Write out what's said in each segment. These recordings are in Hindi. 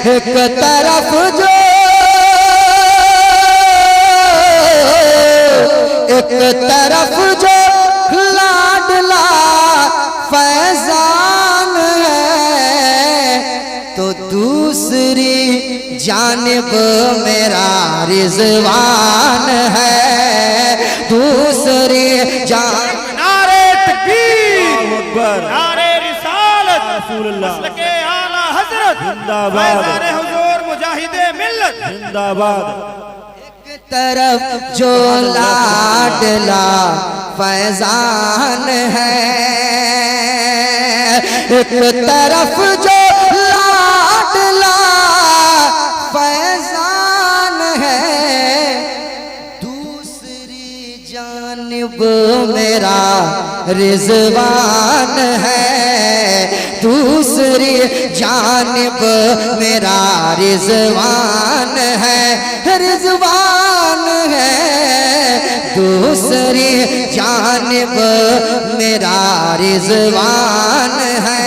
एक तरफ जो लाडला फैजान है, तो दूसरी जानिब मेरा रिजवान है। दूसरी जानिब नारे तकबीर, नारे रिसालत, मसलके आला हजरत जिंदाबाद, हुजूर मुजाहिदे मिल्लत जिंदाबाद। एक तरफ जो लाडला फैजान है, एक तरफ जो लाडला फैजान है, दूसरी जानिब मेरा रिजवान है। दूसरी जानिब मेरा रिजवान है, रिजवान है। दूसरी जानिब मेरा रिजवान है।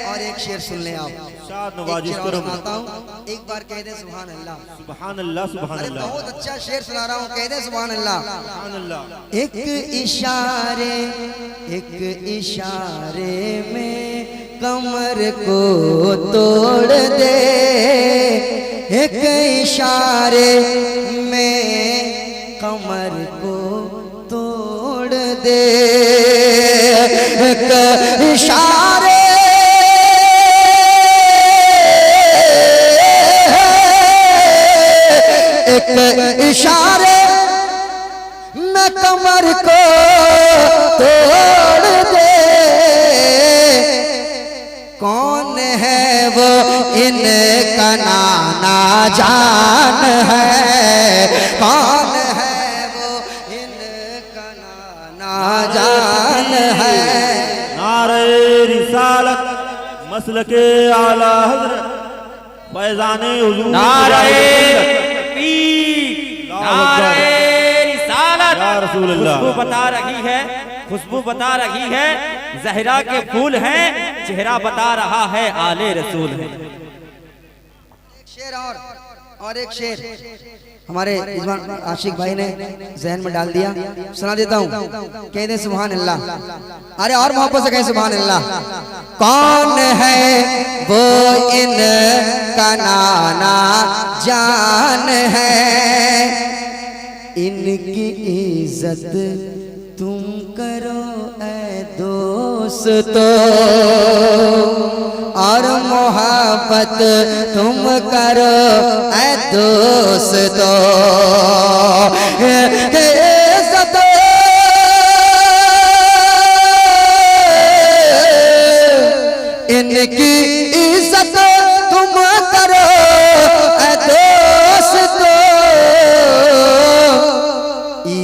और एक शेर सुन ले आप, एक बार कह दे सुभान अल्लाह, सुभान अल्लाह, सुभान अल्लाह। बहुत अच्छा शेर सुना रहा हूँ, कह दे सुभान अल्लाह। सुभान अल्लाह। एक इशारे में कमर को तोड़ दे, एक इशारे में कमर को तोड़ दे, एक इशारे इशारे में कमर को तोड़ दे। कौन है वो इनका नाना जान है, कौन है वो इनका नाना जान है। नारे रिसालत, मसलके आला हजरत फैजाने हुजूर, नारे खुशबू बता रही है, खुशबू बता रही है, जहरा के फूल हैं, चेहरा बता रहा है आले रसूल है। एक शेर और एक शेर हमारे इजमान आशिक भाई ने जहन में डाल दिया, सुना देता हूँ, कह दे सुभान अल्लाह। अरे और मोहब्बत से कहें सुभान अल्लाह। कौन है वो इनका नाना जान है, इनकी इज्जत तुम करो ऐ दोस्तों, और मोहब्बत तुम करो ऐ दोस्तों। इज्जत इनकी इज्जत तुम करो ऐ दोस्तों।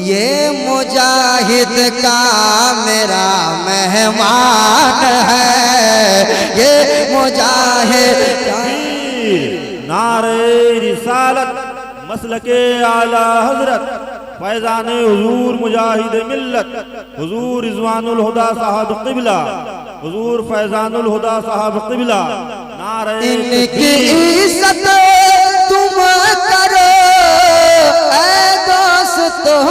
ये मुजाहिद का मेरा मेहमान है, ये मुजाहिद का। नारे रिसालत, मसलके आला हजरत फैजाने हुजूर मुजाहिद मिल्लत, हुजूर रिजवानुल हुदा साहब क़िबला, हुजूर फैजानुल हुदा साहब क़िबला। नारे इनकी इज्जत तुम करो ऐ दोस्तों।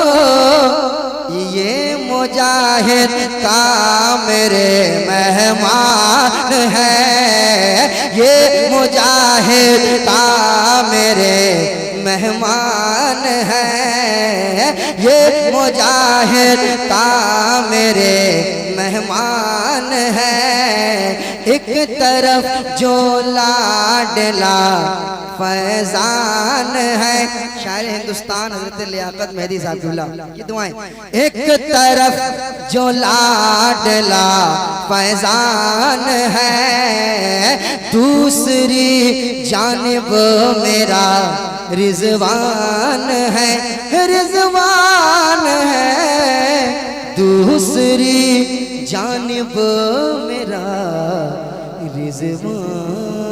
ये मुजाहिद का मेरे मेहमान है, ये मुजाहिद का मेरे मेहमान है, ये मुजाहिद का मेरे मेहमान है। एक तरफ जो लाडला फैजान है, शायर हिंदुस्तान हज़रत लियाकत मेहदी साहब की दुआएं। एक तरफ जो लाडला फैजान है, दूसरी जानिब मेरा रिजवान है, रिजवान है। दूसरी जानिब मेरा रिजवान